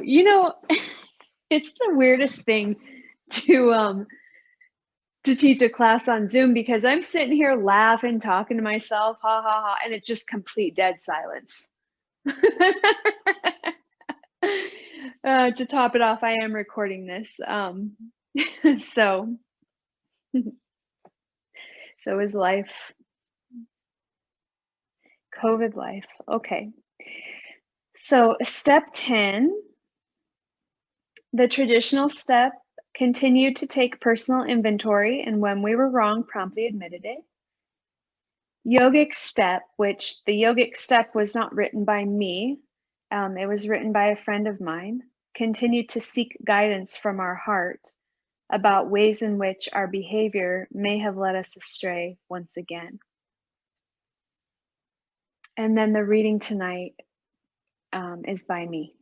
it's the weirdest thing to to teach a class on Zoom because I'm sitting here laughing, talking to myself, ha ha ha, and it's just complete dead silence. To top it off, I am recording this. So so is life. COVID life. Okay. So step 10, the traditional step, continued to take personal inventory, and when we were wrong, promptly admitted it. Yogic step, which the yogic step was not written by me, it was written by a friend of mine, continued to seek guidance from our heart about ways in which our behavior may have led us astray once again. And then the reading tonight is by me.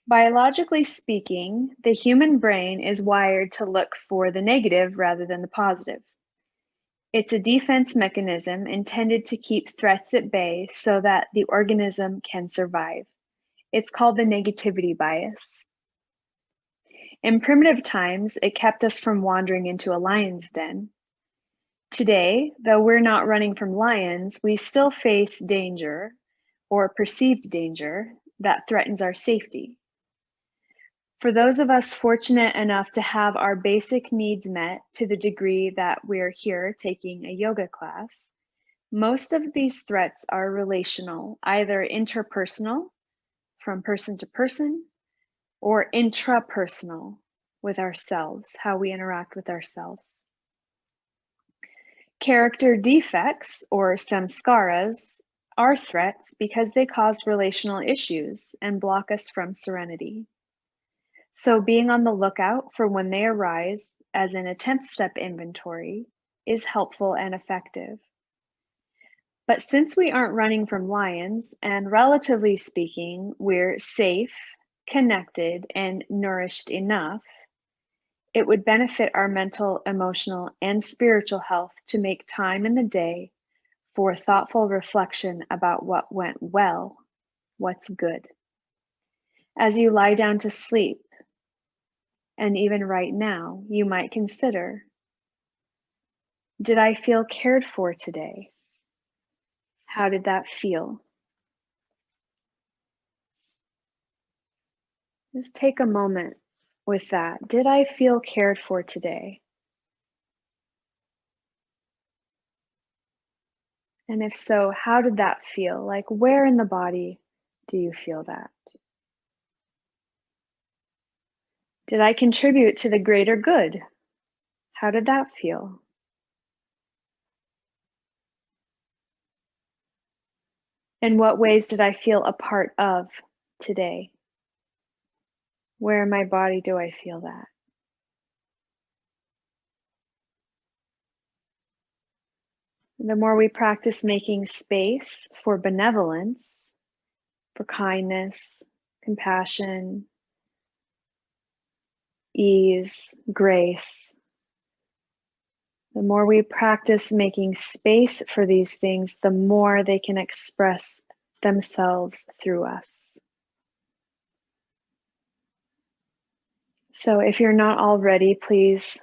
Biologically speaking, the human brain is wired to look for the negative rather than the positive. It's a defense mechanism intended to keep threats at bay so that the organism can survive. It's called the negativity bias. In primitive times, it kept us from wandering into a lion's den. Today, though we're not running from lions, we still face danger or perceived danger that threatens our safety. For those of us fortunate enough to have our basic needs met to the degree that we're here taking a yoga class, most of these threats are relational, either interpersonal, from person to person, or intrapersonal, with ourselves, how we interact with ourselves. Character defects, or samskaras, are threats because they cause relational issues and block us from serenity. So being on the lookout for when they arise, as in a 10th step inventory, is helpful and effective. But since we aren't running from lions, and relatively speaking, we're safe, connected, and nourished enough, it would benefit our mental, emotional, and spiritual health to make time in the day for thoughtful reflection about what went well, what's good. As you lie down to sleep, and even right now, you might consider, did I feel cared for today? How did that feel? Just take a moment with that. Did I feel cared for today? And if so, how did that feel? Like, where in the body do you feel that? Did I contribute to the greater good? How did that feel? In what ways did I feel a part of today? Where in my body do I feel that? The more we practice making space for benevolence, for kindness, compassion, ease, grace, the more we practice making space for these things, the more they can express themselves through us. So if you're not already, please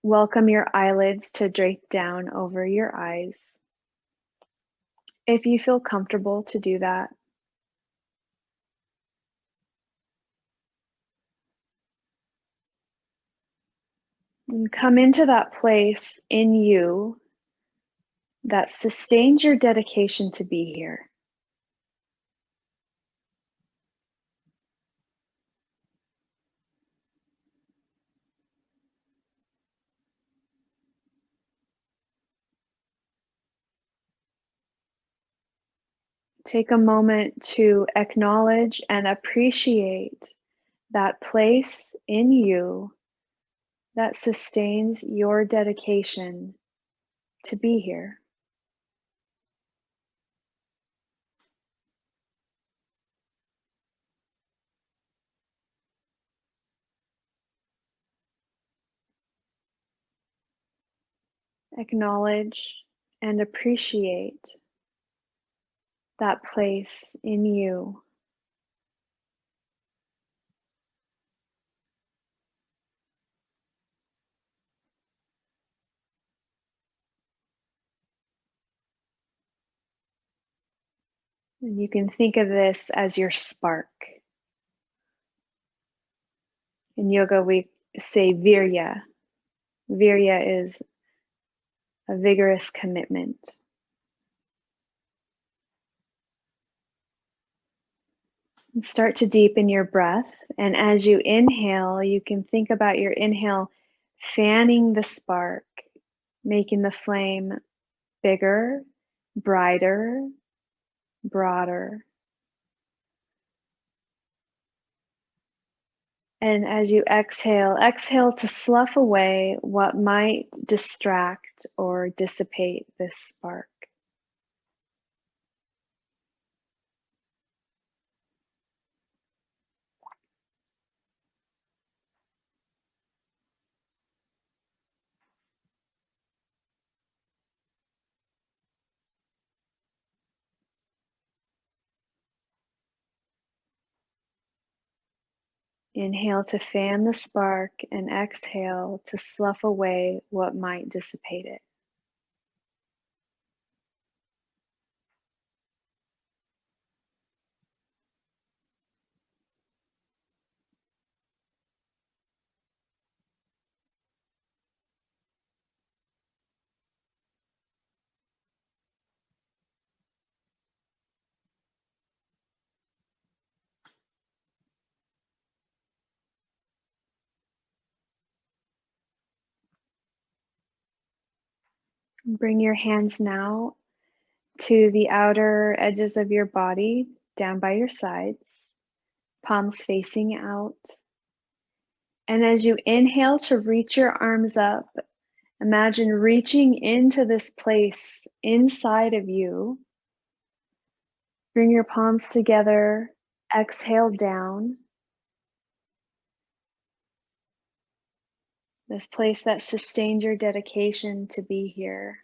welcome your eyelids to drape down over your eyes. If you feel comfortable to do that. And come into that place in you that sustains your dedication to be here. Take a moment to acknowledge and appreciate that place in you that sustains your dedication to be here. Acknowledge and appreciate that place in you And you can think of this as your spark. In yoga, we say virya. Virya is a vigorous commitment. And start to deepen your breath. And as you inhale, you can think about your inhale fanning the spark, making the flame bigger, brighter, broader. And as you exhale, exhale to slough away what might distract or dissipate this spark. Inhale to fan the spark and exhale to slough away what might dissipate it. Bring your hands now to the outer edges of your body, down by your sides, palms facing out. And as you inhale to reach your arms up, imagine reaching into this place inside of you. Bring your palms together, exhale down. This place that sustained your dedication to be here.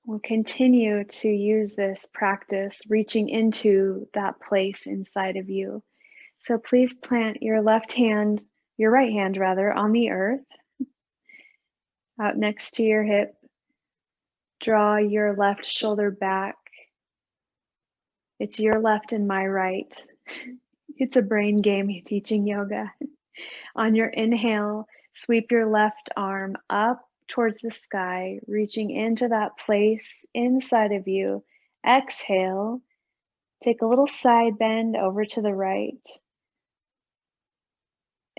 We'll continue to use this practice, reaching into that place inside of you. So please plant your right hand rather, on the earth, out next to your hip. Draw your left shoulder back. It's your left and my right. It's a brain game teaching yoga. On your inhale, sweep your left arm up towards the sky, reaching into that place inside of you. Exhale, take a little side bend over to the right.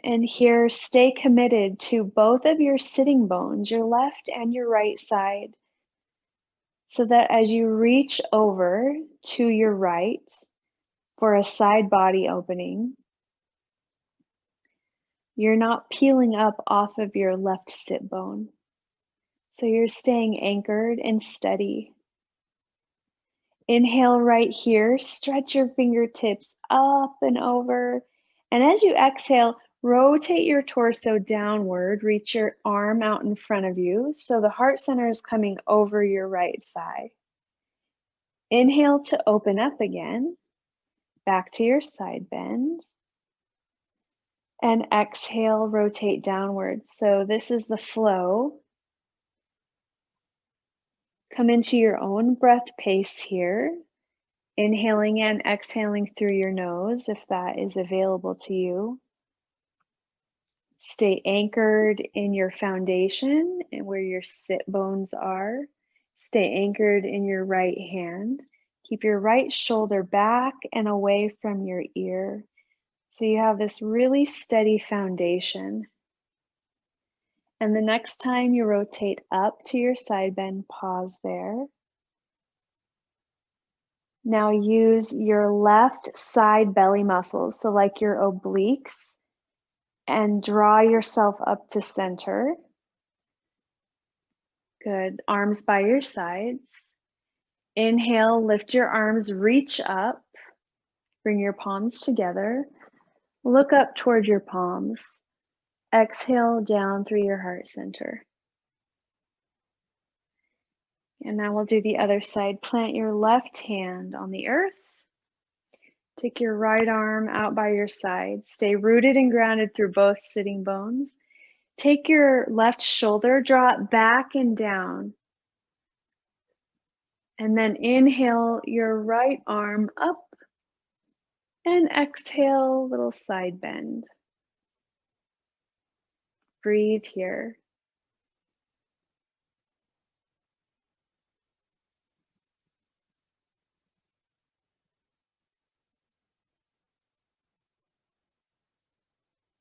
And here, stay committed to both of your sitting bones, your left and your right side, so that as you reach over to your right for a side body opening, you're not peeling up off of your left sit bone. So you're staying anchored and steady. Inhale right here, stretch your fingertips up and over. And as you exhale, rotate your torso downward, reach your arm out in front of you. So the heart center is coming over your right thigh. Inhale to open up again, back to your side bend. And exhale, rotate downward. So this is the flow. Come into your own breath pace here, inhaling and exhaling through your nose if that is available to you. Stay anchored in your foundation and where your sit bones are. Stay anchored in your right hand. Keep your right shoulder back and away from your ear. So you have this really steady foundation. And the next time you rotate up to your side bend, pause there. Now use your left side belly muscles, so like your obliques, and draw yourself up to center. Good. Arms by your sides. Inhale, lift your arms, reach up. Bring your palms together. Look up toward your palms. Exhale down through your heart center. And now we'll do the other side. Plant your left hand on the earth. Take your right arm out by your side. Stay rooted and grounded through both sitting bones. Take your left shoulder, draw it back and down. And then inhale your right arm up and exhale, little side bend. Breathe here.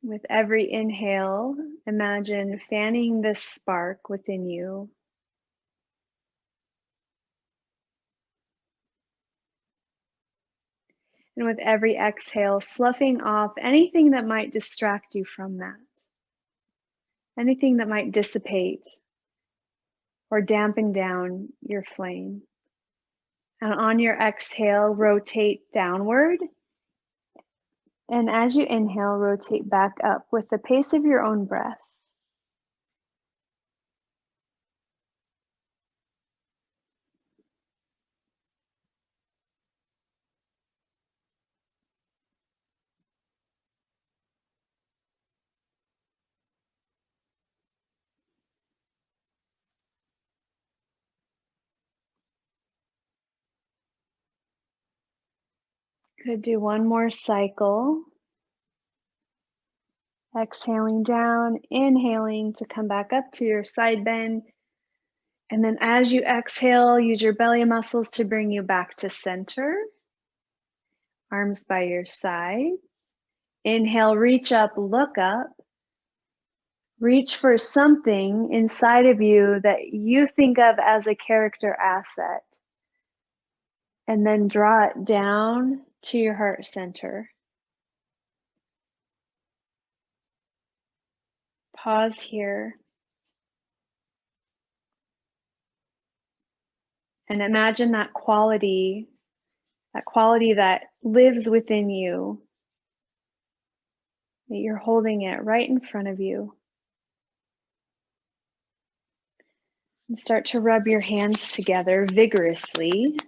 With every inhale, imagine fanning this spark within you. And with every exhale, sloughing off anything that might distract you from that, anything that might dissipate or dampen down your flame. And on your exhale, rotate downward. And as you inhale, rotate back up with the pace of your own breath. Good, do one more cycle. Exhaling down, inhaling to come back up to your side bend. And then as you exhale, use your belly muscles to bring you back to center. Arms by your side. Inhale, reach up, look up. Reach for something inside of you that you think of as a character asset. And then draw it down to your heart center. Pause here. And imagine that quality that lives within you, that you're holding it right in front of you. And start to rub your hands together vigorously,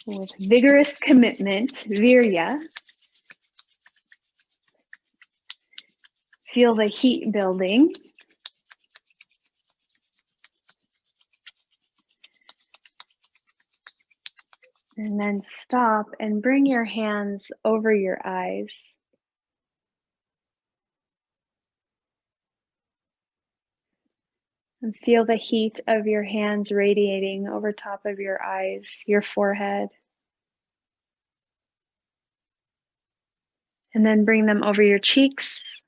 with vigorous commitment, virya. Feel the heat building. And then stop and bring your hands over your eyes. And feel the heat of your hands radiating over top of your eyes, your forehead. And then bring them over your cheeks.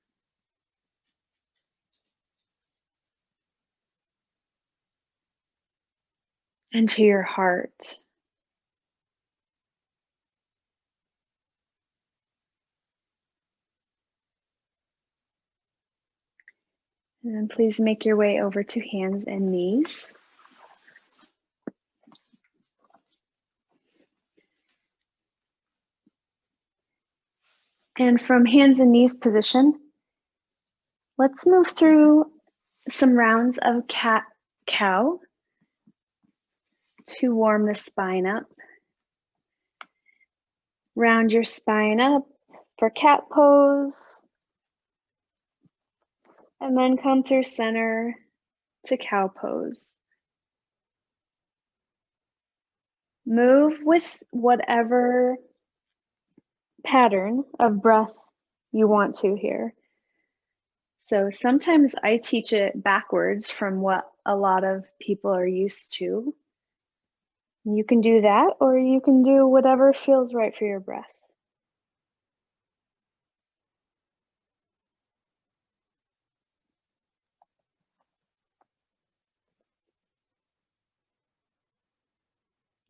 And to your heart. And then please make your way over to hands and knees. And from hands and knees position, let's move through some rounds of cat-cow to warm the spine up. Round your spine up for cat pose. And then come through center to cow pose. Move with whatever pattern of breath you want to here. So sometimes I teach it backwards from what a lot of people are used to. You can do that, or you can do whatever feels right for your breath.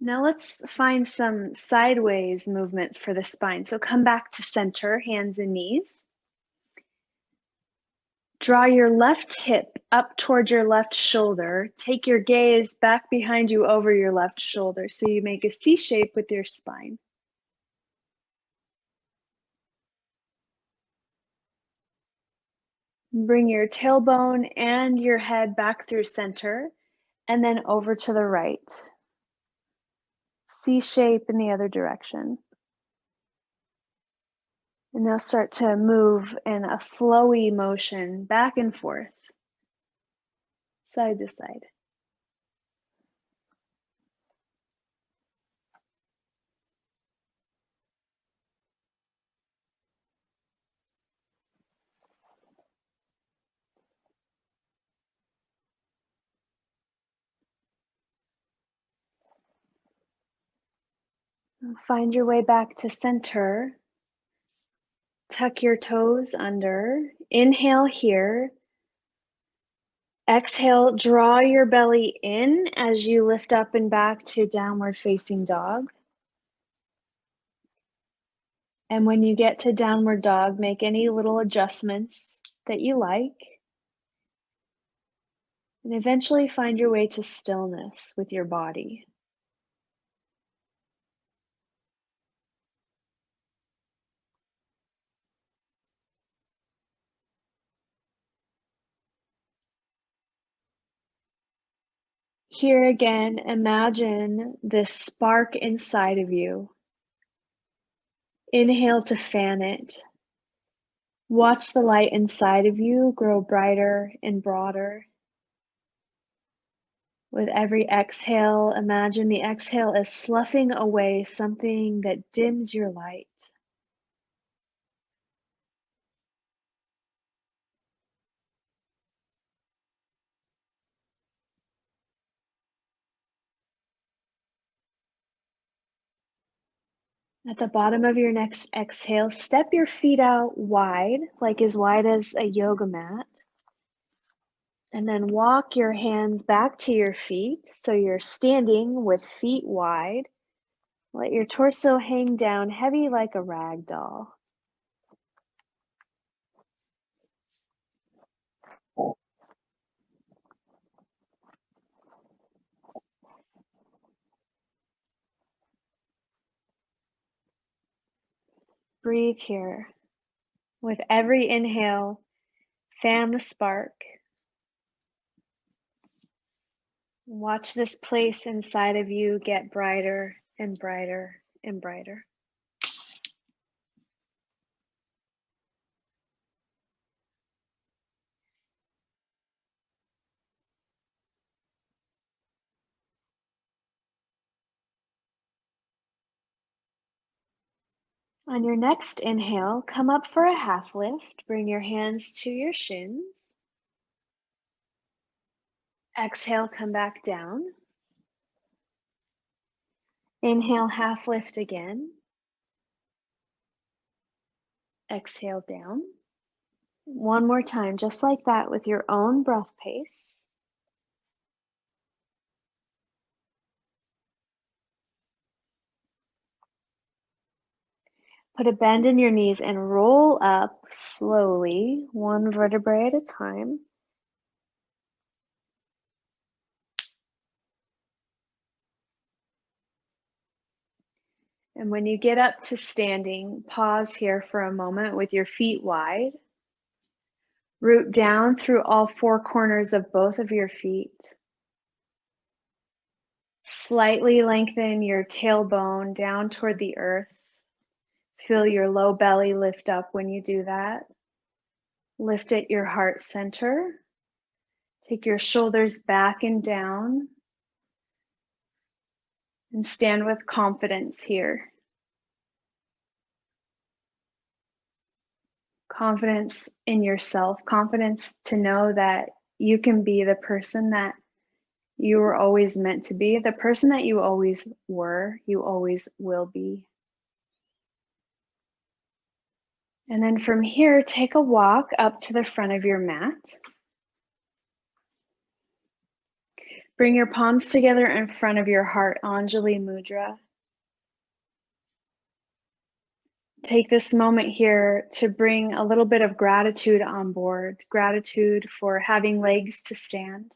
Now let's find some sideways movements for the spine. So come back to center, hands and knees. Draw your left hip up toward your left shoulder. Take your gaze back behind you over your left shoulder. So you make a C shape with your spine. Bring your tailbone and your head back through center and then over to the right. C shape in the other direction. And now start to move in a flowy motion back and forth, side to side. Find your way back to center. Tuck your toes under. Inhale here. Exhale, draw your belly in as you lift up and back to downward facing dog. And when you get to downward dog, make any little adjustments that you like. And eventually find your way to stillness with your body. Here again, imagine this spark inside of you. Inhale to fan it. Watch the light inside of you grow brighter and broader. With every exhale, imagine the exhale is sloughing away something that dims your light. At the bottom of your next exhale, step your feet out wide, like as wide as a yoga mat. And then walk your hands back to your feet. So you're standing with feet wide. Let your torso hang down heavy like a rag doll. Breathe here. With every inhale, fan the spark. Watch this place inside of you get brighter and brighter and brighter. On your next inhale, come up for a half lift. Bring your hands to your shins. Exhale, come back down. Inhale, half lift again. Exhale down. One more time, just like that with your own breath pace. Put a bend in your knees and roll up slowly, one vertebrae at a time. And when you get up to standing, pause here for a moment with your feet wide. Root down through all four corners of both of your feet. Slightly lengthen your tailbone down toward the earth. Feel your low belly lift up when you do that. Lift at your heart center. Take your shoulders back and down. And stand with confidence here. Confidence in yourself, confidence to know that you can be the person that you were always meant to be, the person that you always were, you always will be. And then from here, take a walk up to the front of your mat. Bring your palms together in front of your heart, Anjali Mudra. Take this moment here to bring a little bit of gratitude on board. Gratitude for having legs to stand,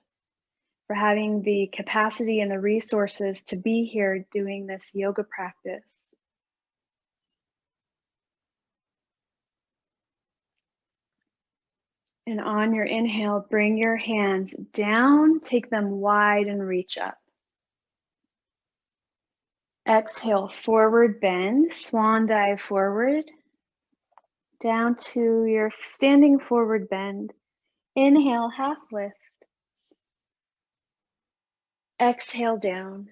for having the capacity and the resources to be here doing this yoga practice. And on your inhale, bring your hands down, take them wide and reach up. Exhale, forward bend, swan dive forward, down to your standing forward bend. Inhale, half lift. Exhale down.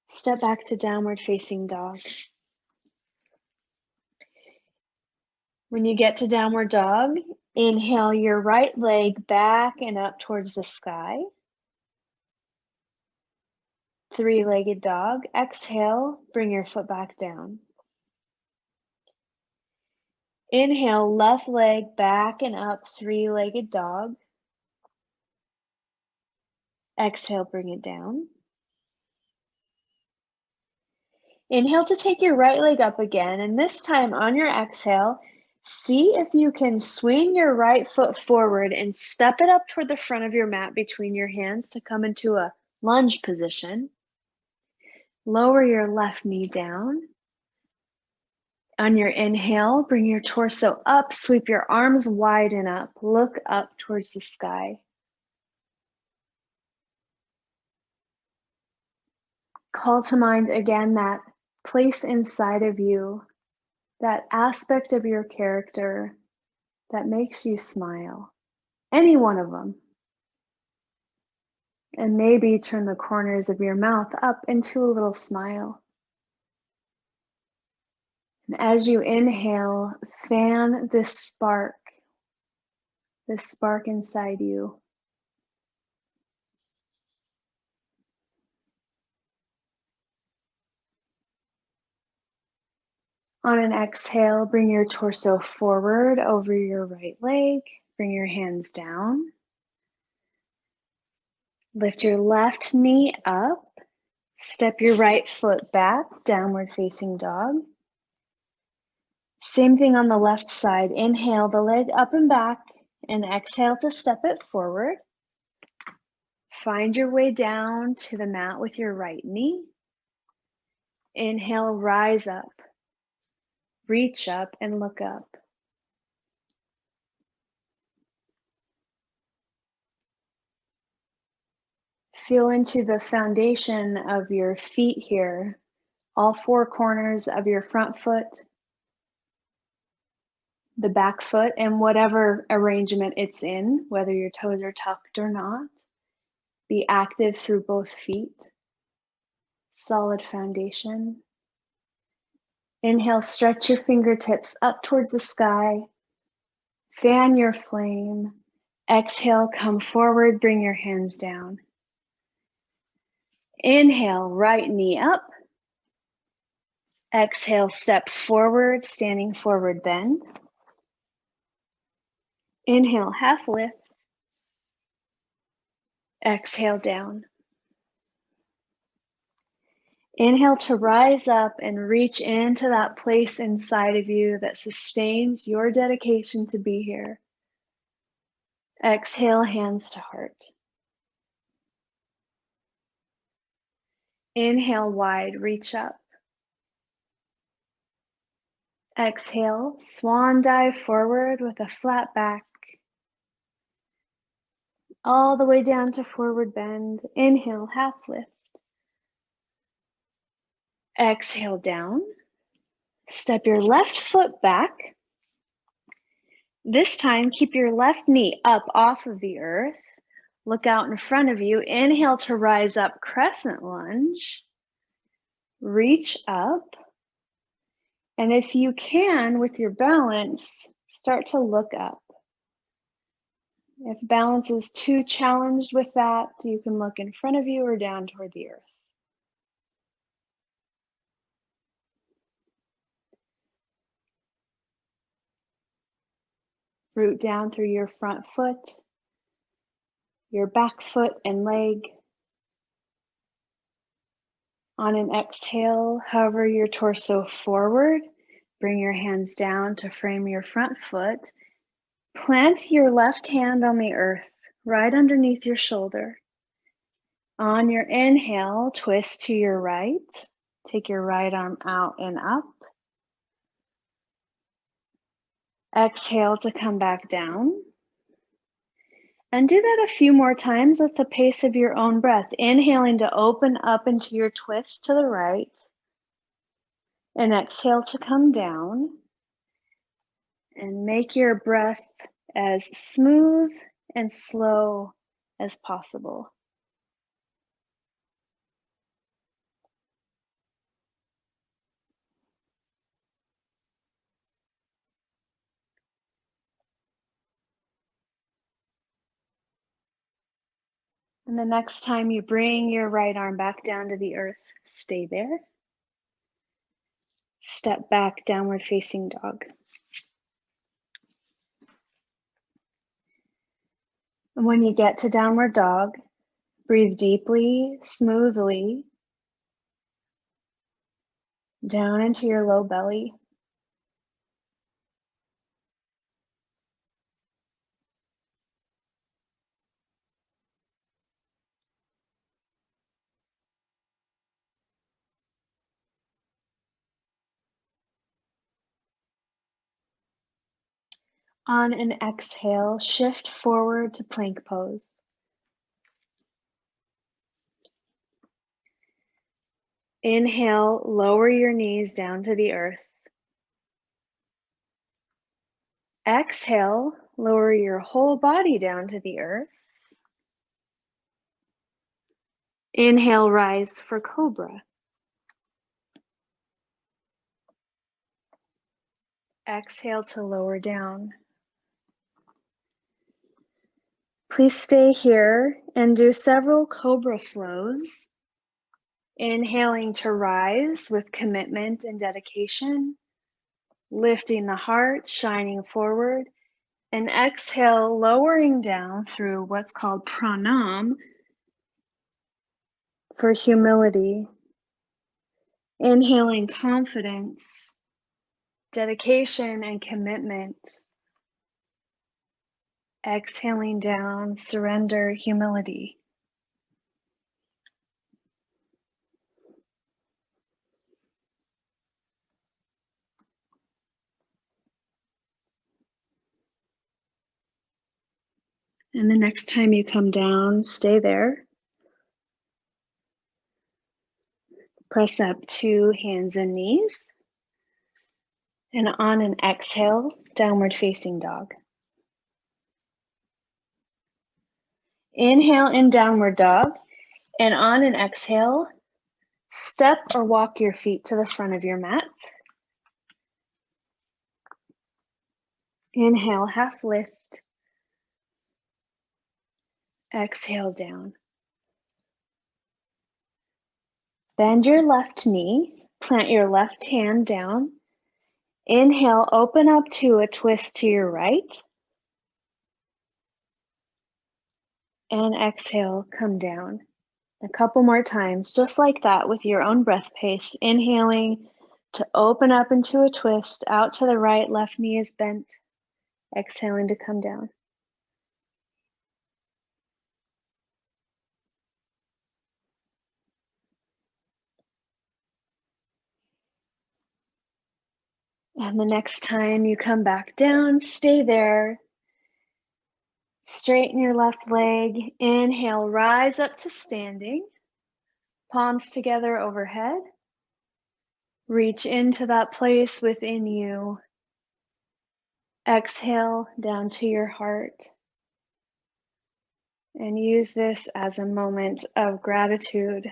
Step back to downward facing dog. When you get to downward dog, inhale your right leg back and up towards the sky. three-legged dog. Exhale, bring your foot back down. Inhale, left leg back and up, three-legged dog. Exhale, bring it down. Inhale to take your right leg up again, and this time on your exhale, see if you can swing your right foot forward and step it up toward the front of your mat between your hands to come into a lunge position. Lower your left knee down. On your inhale, bring your torso up, sweep your arms wide and up, look up towards the sky. Call to mind again that place inside of you, that aspect of your character that makes you smile, any one of them. And maybe turn the corners of your mouth up into a little smile. And as you inhale, fan this spark inside you. On an exhale, bring your torso forward over your right leg. Bring your hands down. Lift your left knee up. Step your right foot back, downward facing dog. Same thing on the left side. Inhale the leg up and back, and exhale to step it forward. Find your way down to the mat with your right knee. Inhale, rise up. Reach up and look up. Feel into the foundation of your feet here, all four corners of your front foot, the back foot, and whatever arrangement it's in, whether your toes are tucked or not. Be active through both feet. Solid foundation. Inhale, stretch your fingertips up towards the sky. Fan your flame. Exhale, come forward, bring your hands down. Inhale, right knee up. Exhale, step forward, standing forward bend. Inhale, half lift. Exhale, down. Inhale to rise up and reach into that place inside of you that sustains your dedication to be here. Exhale, hands to heart. Inhale, wide, reach up. Exhale, swan dive forward with a flat back. All the way down to forward bend. Inhale, half lift. Exhale, down. Step your left foot back. This time, keep your left knee up off of the earth. Look out in front of you. Inhale to rise up, crescent lunge. Reach up. And if you can, with your balance, start to look up. If balance is too challenged with that, you can look in front of you or down toward the earth. Root down through your front foot, your back foot and leg. On an exhale, hover your torso forward. Bring your hands down to frame your front foot. Plant your left hand on the earth, right underneath your shoulder. On your inhale, twist to your right. Take your right arm out and up. Exhale to come back down. And do that a few more times with the pace of your own breath. Inhaling to open up into your twist to the right. And exhale to come down. And make your breath as smooth and slow as possible. And the next time you bring your right arm back down to the earth, stay there. Step back, downward facing dog. And when you get to downward dog, breathe deeply, smoothly, down into your low belly. On an exhale, shift forward to plank pose. Inhale, lower your knees down to the earth. Exhale, lower your whole body down to the earth. Inhale, rise for cobra. Exhale to lower down. Please stay here and do several cobra flows. Inhaling to rise with commitment and dedication, lifting the heart, shining forward, and exhale, lowering down through what's called pranam for humility. Inhaling confidence, dedication, and commitment. Exhaling down, surrender, humility. And the next time you come down, stay there. Press up to hands and knees. And on an exhale, downward facing dog. Inhale in downward dog. And on an exhale, step or walk your feet to the front of your mat. Inhale, half lift. Exhale down. Bend your left knee, plant your left hand down. Inhale, open up to a twist to your right. And exhale, come down. A couple more times, just like that with your own breath pace. Inhaling to open up into a twist, out to the right, left knee is bent. Exhaling to come down. And the next time you come back down, stay there. Straighten your left leg. Inhale, rise up to standing. Palms together overhead. Reach into that place within you. Exhale down to your heart. And use this as a moment of gratitude.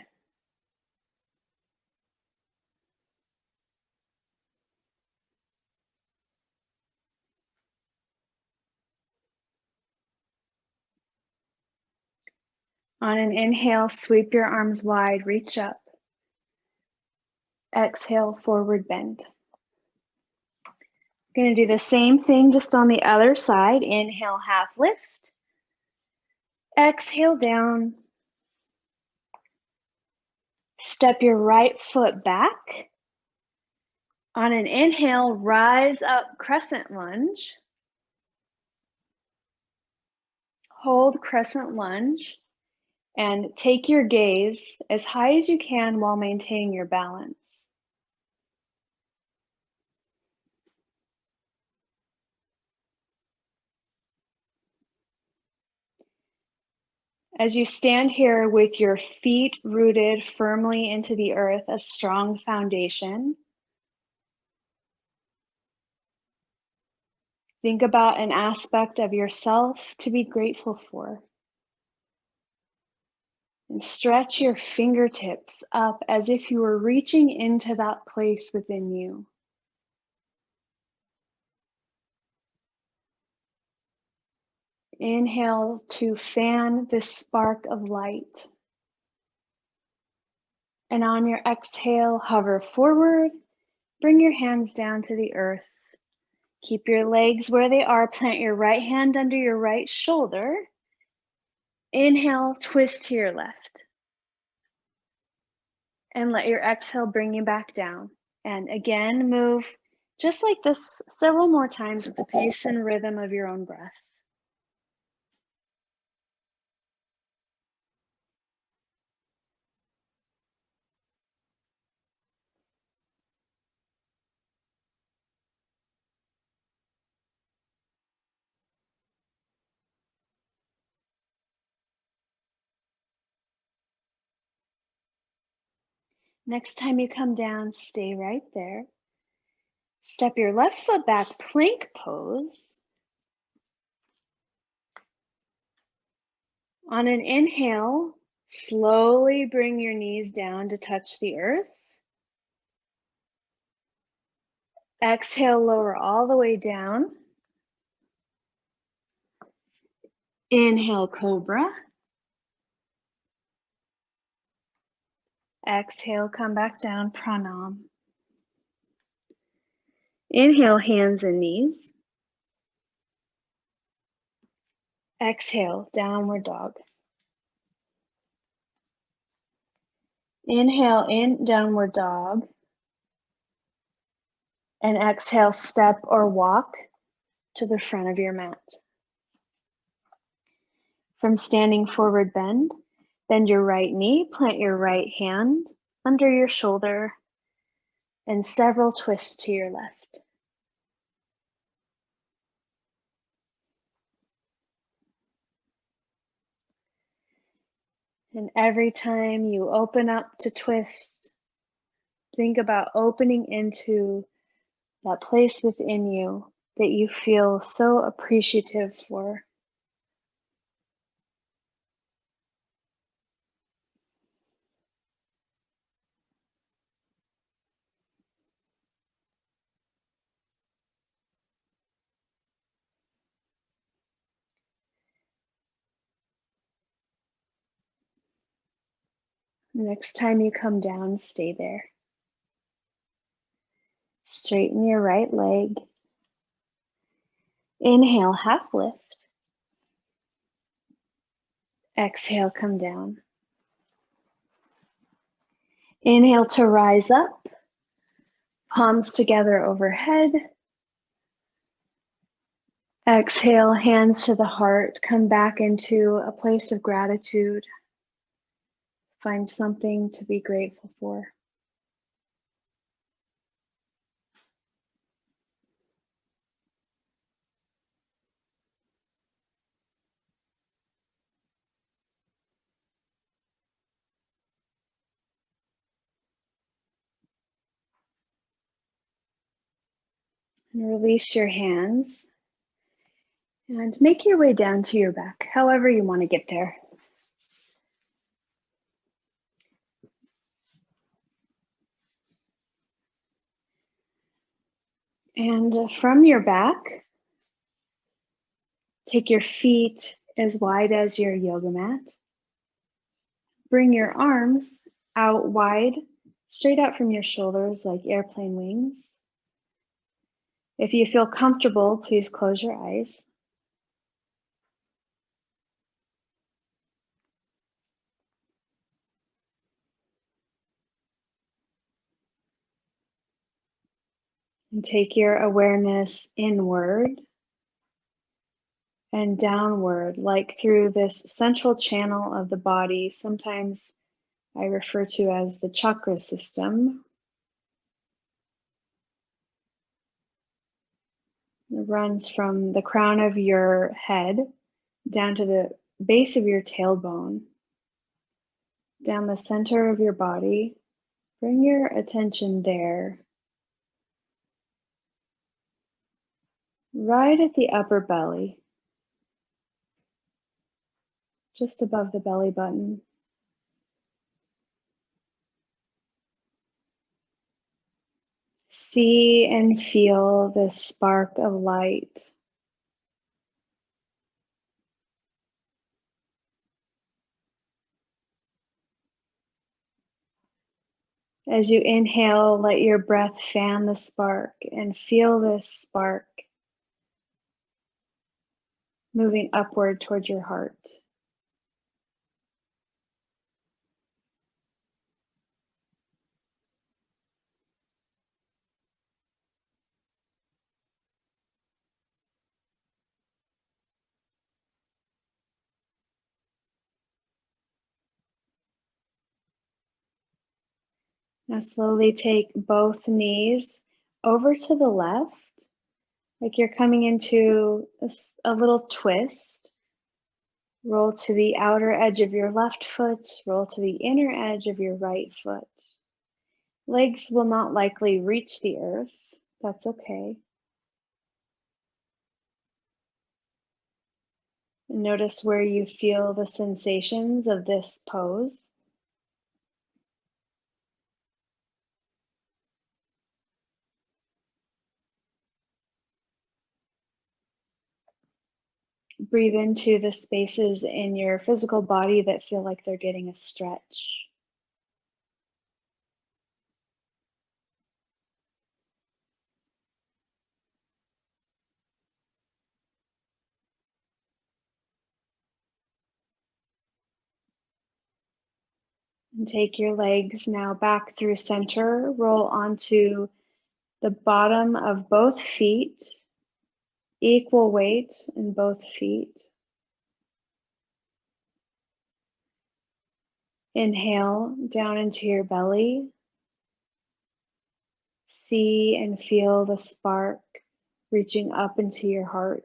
On an inhale, sweep your arms wide, reach up. Exhale, forward bend. Going to do the same thing just on the other side. Inhale, half lift. Exhale down. Step your right foot back. On an inhale, rise up, crescent lunge. Hold crescent lunge and take your gaze as high as you can while maintaining your balance. As you stand here with your feet rooted firmly into the earth, a strong foundation, think about an aspect of yourself to be grateful for. And stretch your fingertips up as if you were reaching into that place within you. Inhale to fan this spark of light. And on your exhale, hover forward. Bring your hands down to the earth. Keep your legs where they are. Plant your right hand under your right shoulder. Inhale, twist to your left. And let your exhale bring you back down. And again, move just like this several more times with the pace and rhythm of your own breath. Next time you come down, stay right there. Step your left foot back, plank pose. On an inhale, slowly bring your knees down to touch the earth. Exhale, lower all the way down. Inhale, cobra. Exhale, come back down, pranam. Inhale, hands and knees. Exhale, downward dog. Inhale in, downward dog. And exhale, step or walk to the front of your mat. From standing forward bend, bend your right knee, plant your right hand under your shoulder, and several twists to your left. And every time you open up to twist, think about opening into that place within you that you feel so appreciative for. Next time you come down, stay there. Straighten your right leg. Inhale, half lift. Exhale, come down. Inhale to rise up. Palms together overhead. Exhale, hands to the heart. Come back into a place of gratitude. Find something to be grateful for. And release your hands. And make your way down to your back, however you want to get there. And from your back, take your feet as wide as your yoga mat. Bring your arms out wide, straight out from your shoulders like airplane wings. If you feel comfortable, please close your eyes. And take your awareness inward and downward, like through this central channel of the body. Sometimes I refer to as the chakra system. It runs from the crown of your head down to the base of your tailbone, down the center of your body. Bring your attention there. Right at the upper belly, just above the belly button. See and feel this spark of light. As you inhale, let your breath fan the spark and feel this spark moving upward towards your heart. Now slowly take both knees over to the left, like you're coming into a little twist. Roll to the outer edge of your left foot, roll to the inner edge of your right foot. Legs will not likely reach the earth. That's okay. And notice where you feel the sensations of this pose. Breathe into the spaces in your physical body that feel like they're getting a stretch. And take your legs now back through center. Roll onto the bottom of both feet, equal weight in both feet. Inhale down into your belly. See and feel the spark reaching up into your heart.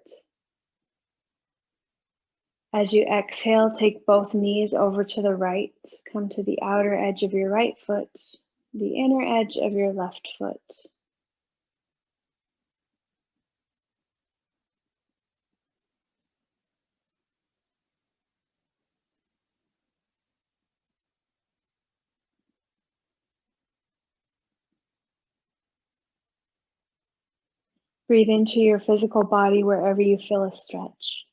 As you exhale, take both knees over to the right. Come to the outer edge of your right foot, the inner edge of your left foot. Breathe into your physical body wherever you feel a stretch.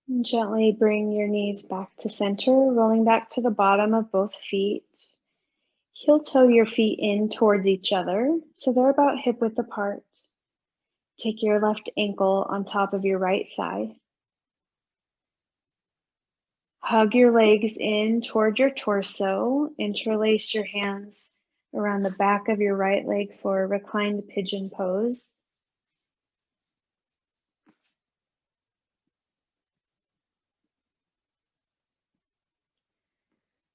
And gently bring your knees back to center, rolling back to the bottom of both feet. Heel toe your feet in towards each other, so they're about hip width apart. Take your left ankle on top of your right thigh. Hug your legs in toward your torso. Interlace your hands around the back of your right leg for reclined pigeon pose.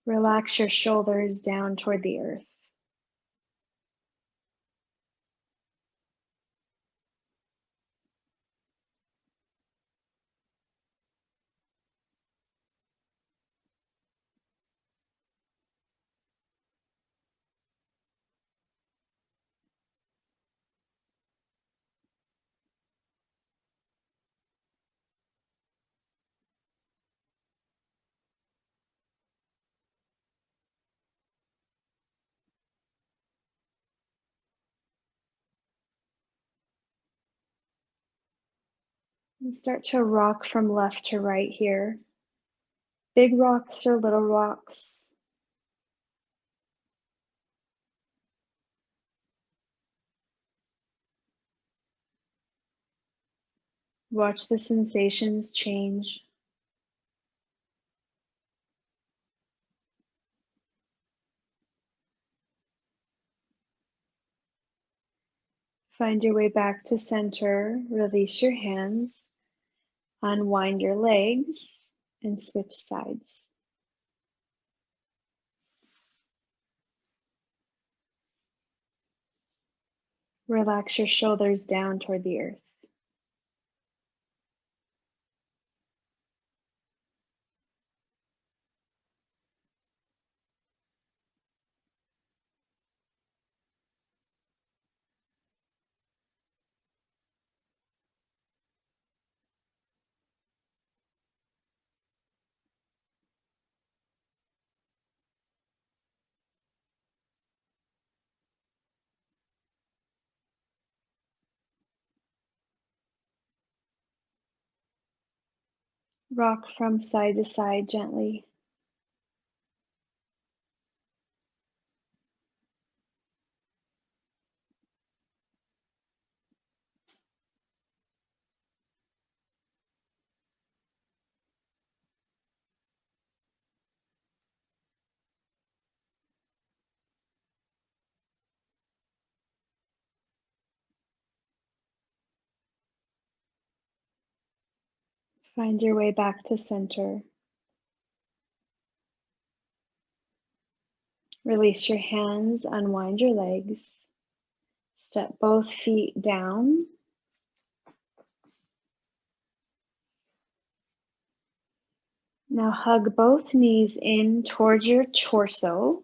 Relax your shoulders down toward the earth. And start to rock from left to right here. Big rocks or little rocks. Watch the sensations change. Find your way back to center. Release your hands. Unwind your legs and switch sides. Relax your shoulders down toward the earth. Rock from side to side gently. Find your way back to center. Release your hands, unwind your legs. Step both feet down. Now hug both knees in towards your torso.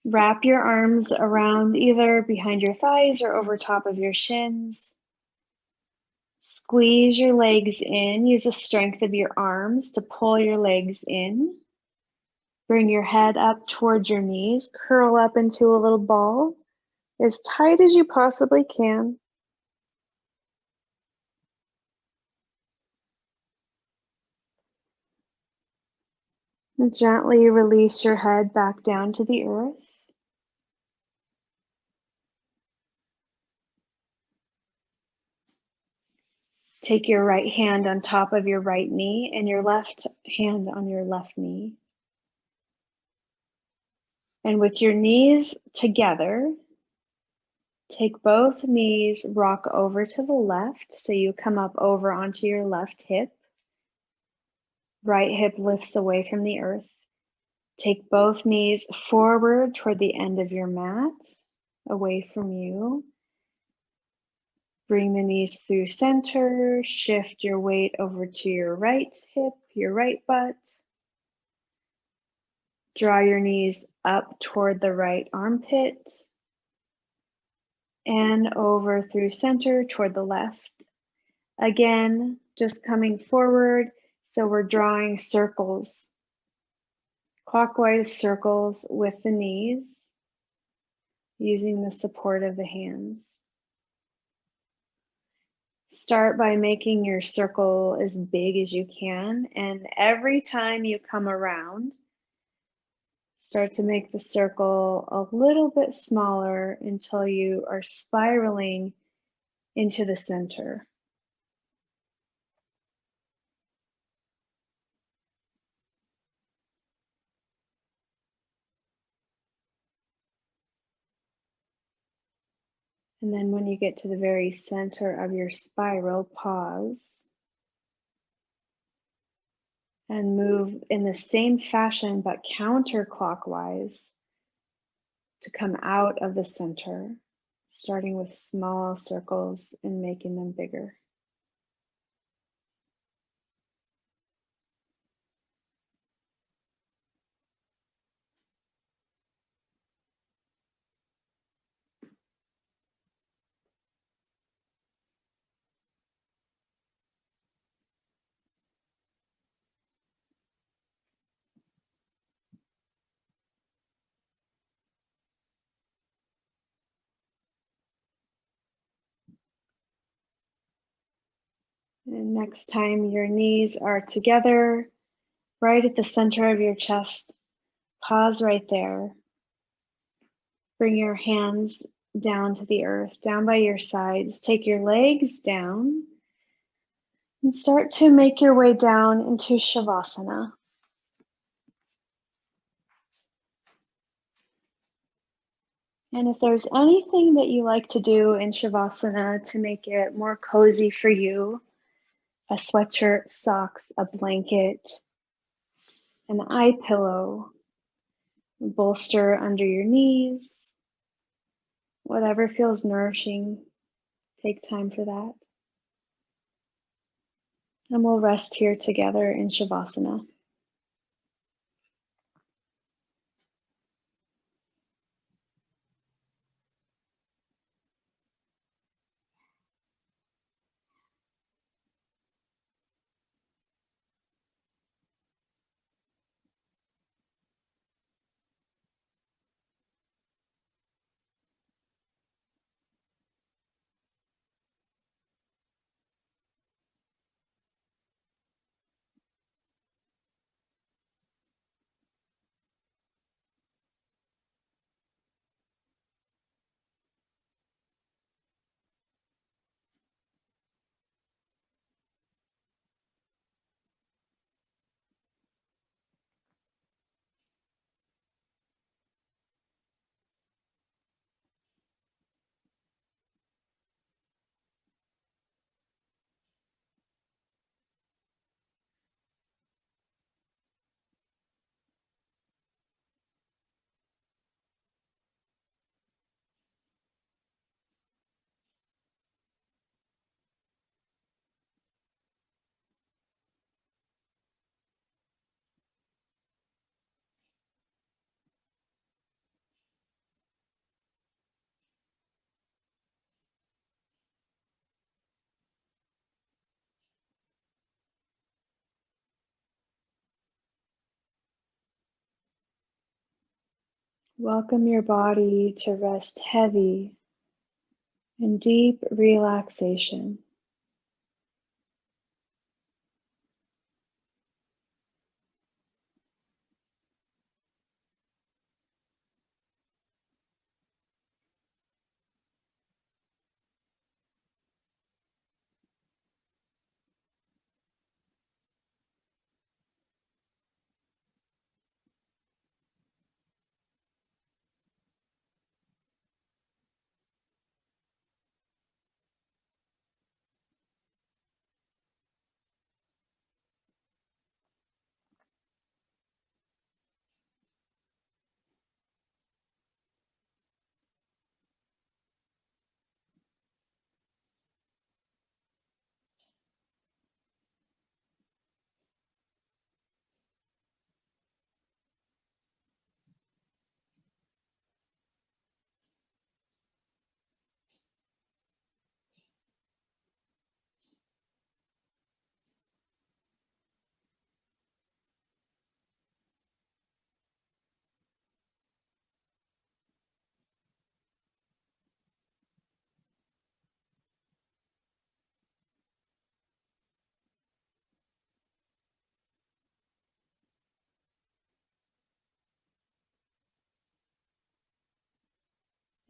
Wrap your arms around either behind your thighs or over top of your shins. Squeeze your legs in. Use the strength of your arms to pull your legs in. Bring your head up towards your knees. Curl up into a little ball as tight as you possibly can. And gently release your head back down to the earth. Take your right hand on top of your right knee and your left hand on your left knee. And with your knees together, take both knees, rock over to the left. So you come up over onto your left hip. Right hip lifts away from the earth. Take both knees forward toward the end of your mat, away from you. Bring the knees through center. Shift your weight over to your right hip, your right butt. Draw your knees up toward the right armpit and over through center toward the left. Again, just coming forward. So we're drawing circles, clockwise circles with the knees, using the support of the hands. Start by making your circle as big as you can, and every time you come around, start to make the circle a little bit smaller until you are spiraling into the center. And then when you get to the very center of your spiral, pause and move in the same fashion but counterclockwise to come out of the center, starting with small circles and making them bigger. And next time your knees are together, right at the center of your chest, pause right there. Bring your hands down to the earth, down by your sides. Take your legs down and start to make your way down into Shavasana. And if there's anything that you like to do in Shavasana to make it more cozy for you, a sweatshirt, socks, a blanket, an eye pillow, a bolster under your knees, whatever feels nourishing, take time for that. And we'll rest here together in Shavasana. Welcome your body to rest heavy in deep relaxation.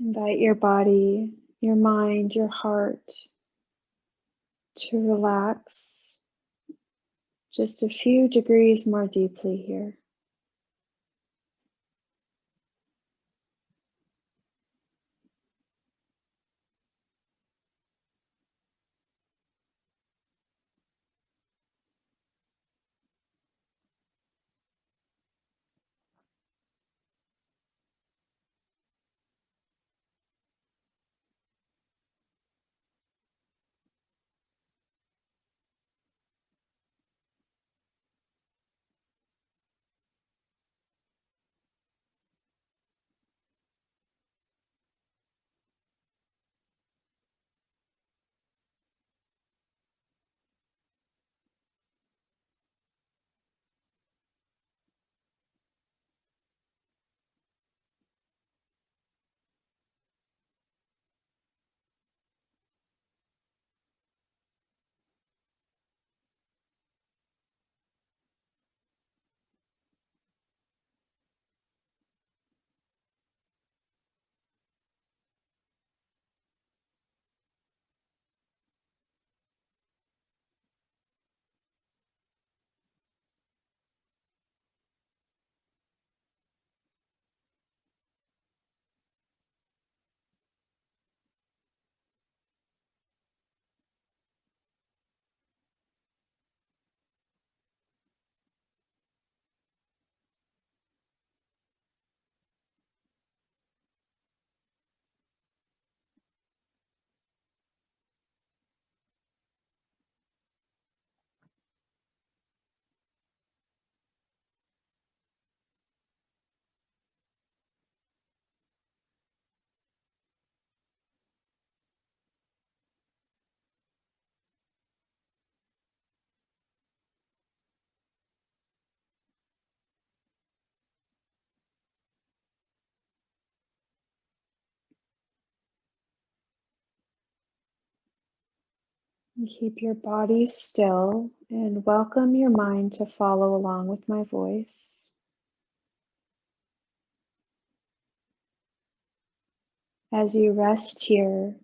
Invite your body, your mind, your heart to relax just a few degrees more deeply here. And keep your body still and welcome your mind to follow along with my voice. As you rest here,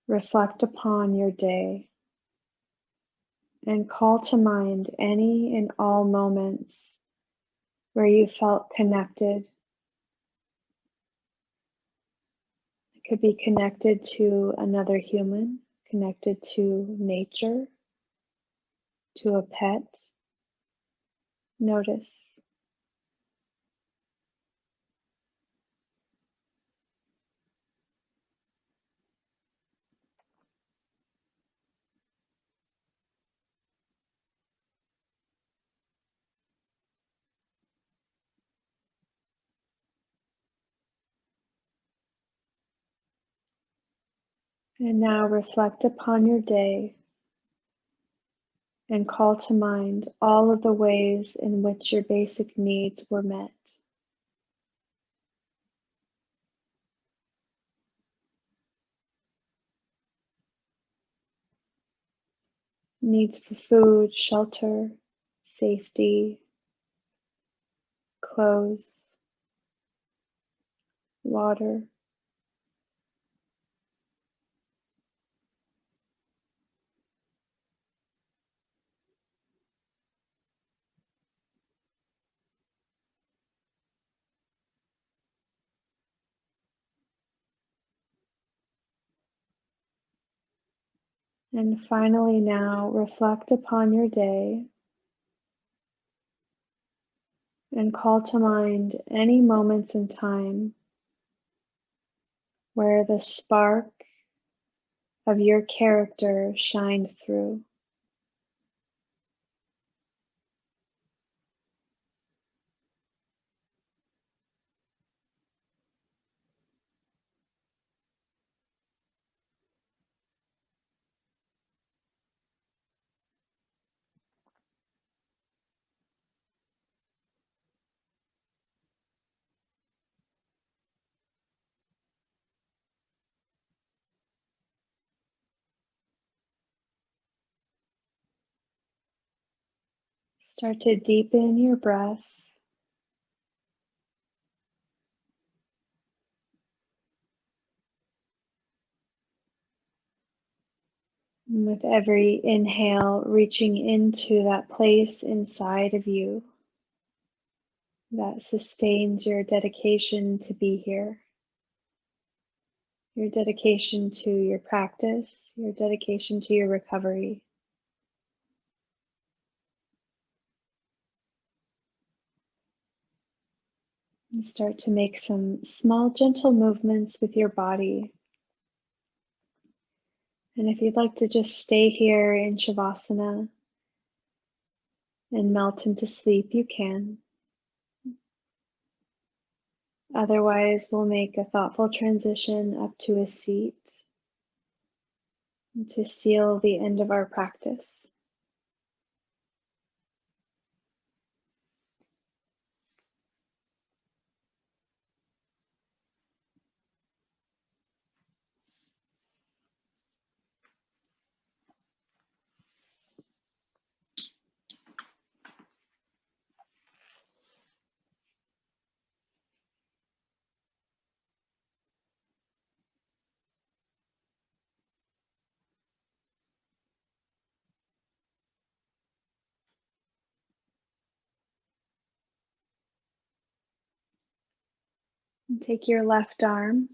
reflect upon your day and call to mind any and all moments where you felt connected. It could be connected to another human, connected to nature, to a pet. Notice. And now reflect upon your day and call to mind all of the ways in which your basic needs were met. needs for food, shelter, safety, clothes, water. And finally now, reflect upon your day and call to mind any moments in time where the spark of your character shined through. Start to deepen your breath. And with every inhale, reaching into that place inside of you that sustains your dedication to be here, your dedication to your practice, your dedication to your recovery. And start to make some small, gentle movements with your body. And if you'd like to just stay here in Shavasana and melt into sleep, you can. Otherwise, we'll make a thoughtful transition up to a seat to seal the end of our practice. And take your left arm,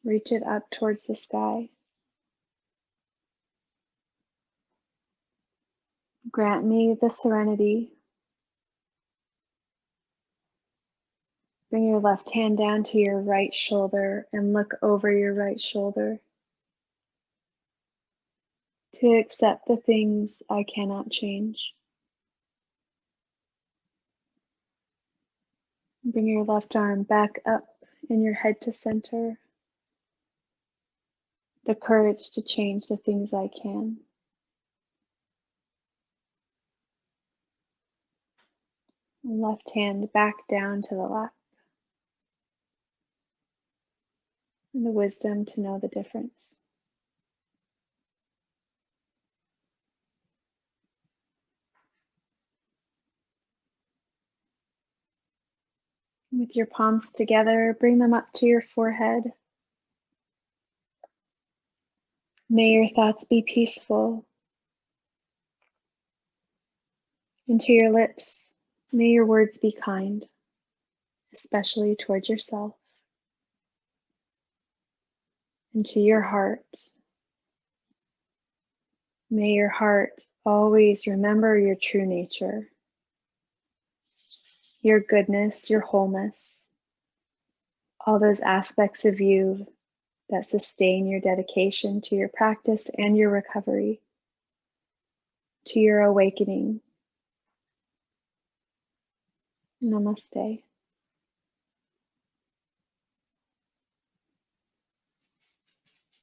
reach it up towards the sky. Grant me the serenity. Bring your left hand down to your right shoulder and look over your right shoulder to accept the things I cannot change. Bring your left arm back up in your head to center. The courage to change the things I can. And left hand back down to the lap. And the wisdom to know the difference. With your palms together, bring them up to your forehead. May your thoughts be peaceful. And to your lips, may your words be kind, especially towards yourself. And to your heart, may your heart always remember your true nature, your goodness, your wholeness, all those aspects of you that sustain your dedication to your practice and your recovery, to your awakening. Namaste.